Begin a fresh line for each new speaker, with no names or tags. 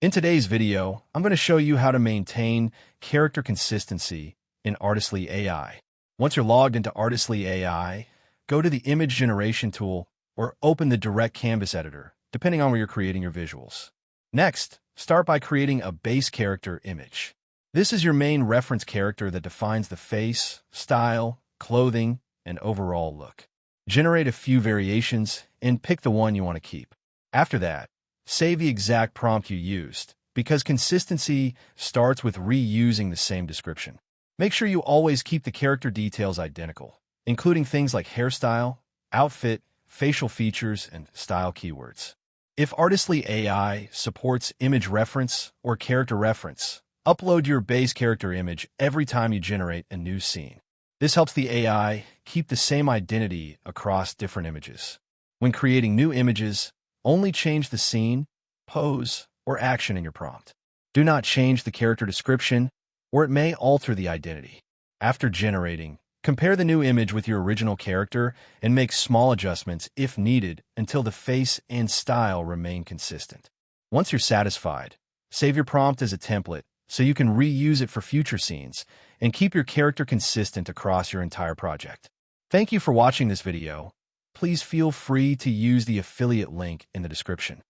In today's video, I'm going to show you how to maintain character consistency in Artistly AI. Once you're logged into Artistly AI, go to the image generation tool or open the direct canvas editor, depending on where you're creating your visuals. Next, start by creating a base character image. This is your main reference character that defines the face, style, clothing, and overall look. Generate a few variations and pick the one you want to keep. After that, save the exact prompt you used, because consistency starts with reusing the same description. Make sure you always keep the character details identical, including things like hairstyle, outfit, facial features, and style keywords. If Artistly AI supports image reference or character reference, upload your base character image every time you generate a new scene. This helps the AI keep the same identity across different images. When creating new images, only change the scene, pose, or action in your prompt. Do not change the character description, or it may alter the identity. After generating, compare the new image with your original character and make small adjustments if needed until the face and style remain consistent. Once you're satisfied, save your prompt as a template so you can reuse it for future scenes and keep your character consistent across your entire project. Thank you for watching this video. Please feel free to use the affiliate link in the description.